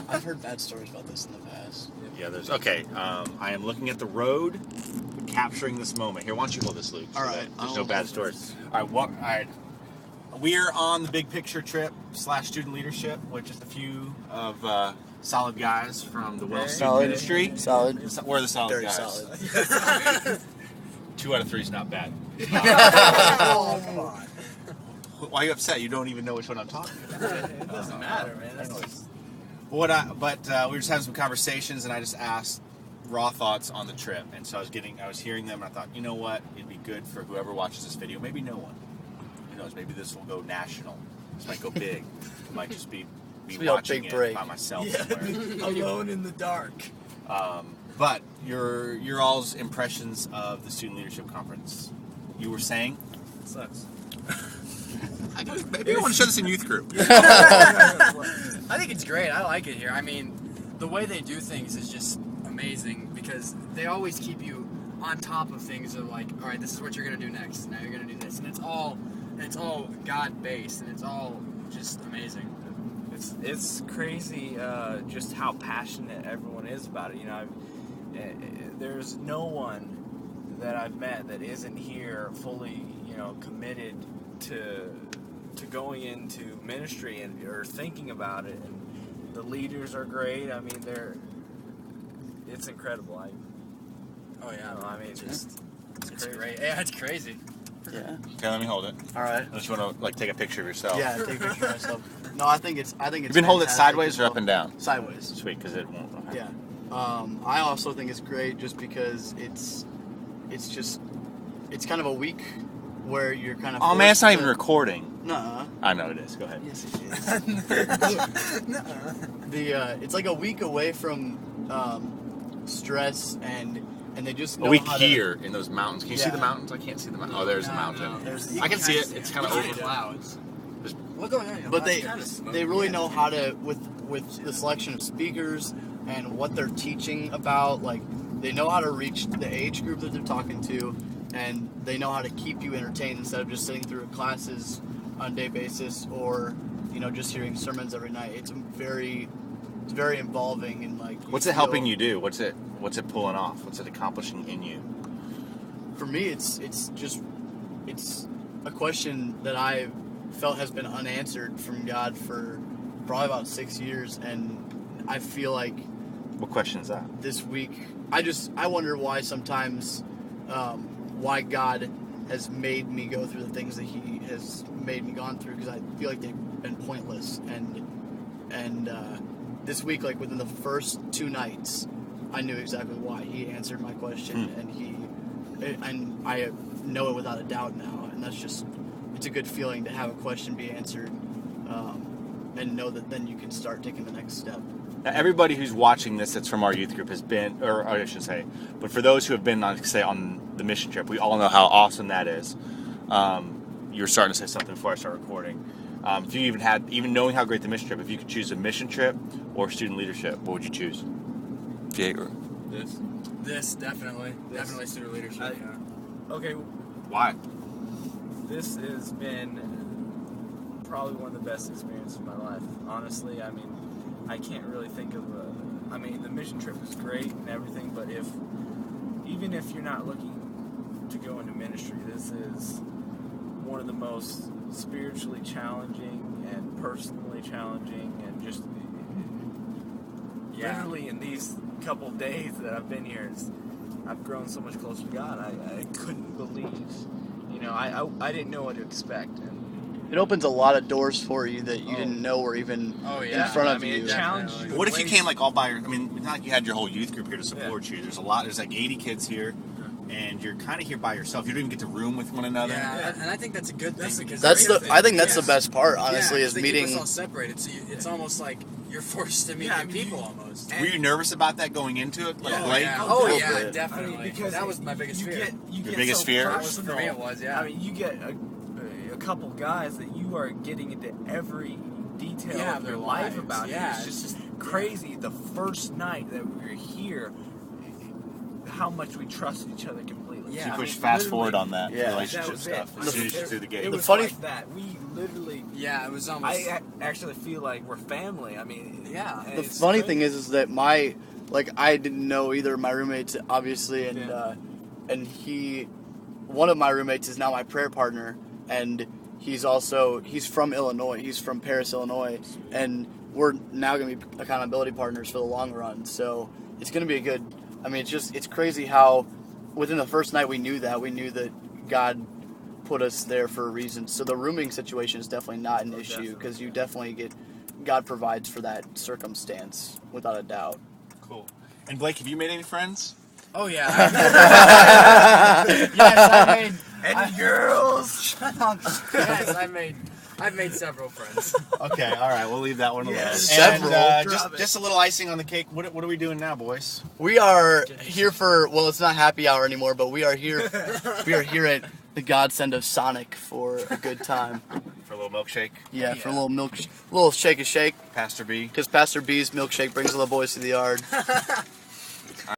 I've heard bad stories about this in the past. Yeah, there's... Okay, I am looking at the road, capturing this moment. Here, why don't you hold this, Luke? All right. There's no bad stories. All right, we're on the big picture trip / student leadership with just a few of solid guys from the Well Student Ministry. Solid. We're the solid Very guys. solid. 2 out of 3 is not bad. Oh, come on. Why are you upset? You don't even know which one I'm talking about. It doesn't matter, man. That's just... we were just having some conversations, and I just asked raw thoughts on the trip, and so I was hearing them, and I thought, you know what, it'd be good for whoever watches this video, maybe no one. Who knows? Maybe this will go national. This might go big. It might just be me watching it by myself somewhere. Alone in the dark. But your all's impressions of the Student Leadership Conference. You were saying? It sucks. Maybe I want to show this in youth group. I think it's great. I like it here. I mean, the way they do things is just amazing because they always keep you on top of things. Of like, all right, this is what you're gonna do next. Now you're gonna do this, and it's all God based, and it's all just amazing. It's crazy just how passionate everyone is about it. You know, there's no one that I've met that isn't here fully, committed to going into ministry or thinking about it. And the leaders are great. I mean, it's incredible. It's great. Yeah, it's crazy. Yeah. Okay, let me hold it. All right. Unless you want to take a picture of yourself. Yeah, take a picture of myself. No, I think it's. You've been holding it sideways or up and down? Sideways. Sweet, because it won't. Okay. Yeah. I also think it's great just because it's kind of a week where you're kind of. Oh man, it's not even recording. Nuh-uh. I know it is. Go ahead. Yes, it is. It's like a week away from stress and they just know a week how here to, in those mountains. Can you see the mountains? I can't see the mountain. Oh, there's the mountain. I can see it. It's kind of over clouds. What's going on? But they really know how to with the selection of speakers and what they're teaching about. Like they know how to reach the age group that they're talking to, and they know how to keep you entertained instead of just sitting through classes on a day basis or just hearing sermons every night. It's very involving and like. What's it helping you do? What's it pulling off? What's it accomplishing in you? For me, it's a question that I felt has been unanswered from God for probably about 6 years, and I feel like. What question is that? This week, I wonder why sometimes, why God has made me go through the things that He has made me gone through, because I feel like they've been pointless, and this week, like within the first 2 nights, I knew exactly why. He answered my question, and I know it without a doubt now, and it's a good feeling to have a question be answered, and know that then you can start taking the next step. Now, everybody who's watching this that's from our youth group has been, or I shouldn't say, but for those who have been on the mission trip, we all know how awesome that is. You were starting to say something before I start recording. If you even knowing how great the mission trip, if you could choose a mission trip or student leadership, what would you choose? This definitely student leadership. Okay. Why? This has been probably one of the best experiences of my life. Honestly, I mean, I can't really think of the mission trip is great and everything, but even if you're not looking to go into ministry, this is one of the most spiritually challenging and personally challenging, and just literally in these couple of days that I've been here, I've grown so much closer to God. I couldn't believe, I didn't know what to expect. And it opens a lot of doors for you that you didn't know were even in front of you. It challenged you. What if you came like all by it's not like you had your whole youth group here to support you. There's like 80 kids here, and you're kind of here by yourself. You don't even get to room with one another. Yeah, and I think that's a good thing. I think that's the best part, honestly, is meeting. Keep us all separated, so it's almost like you're forced to meet new people almost. Were you nervous about that going into it? Yeah, definitely. Because that was my biggest fear. Your biggest fear? For me, it was. Yeah. I mean, you get a couple guys that you are getting into every detail of their life about. Yeah, it's just crazy. The first night that we were here, how much we trusted each other completely. Yeah, you I push mean, fast literally, forward on that yeah. relationship that was stuff it. as soon as you're through the gate. It was funny- like that. We literally. Yeah, it was almost. I actually feel like we're family. I mean, Yeah. and The it's funny crazy. thing is that I didn't know either of my roommates, obviously, and Yeah. one of my roommates is now my prayer partner, and he's from Illinois. He's from Paris, Illinois, and we're now going to be accountability partners for the long run. So it's going to be a good. I mean, it's crazy how within the first night we knew that God put us there for a reason. So the rooming situation is definitely not an issue definitely, because you yeah. definitely get God provides for that circumstance without a doubt. Cool. And Blake, have you made any friends? Oh yeah. Yes, I made. Any girls? Yes, I've made several friends. Okay, all right, we'll leave that one alone. Yes. And Several. just a little icing on the cake. What are we doing now, boys? We are here it's not happy hour anymore, but we are here. We are here at the Godsend of Sonic for a good time. For a little milkshake, Yeah, for a little shake a shake, Pastor B. because Pastor B's milkshake brings all the boys to the yard.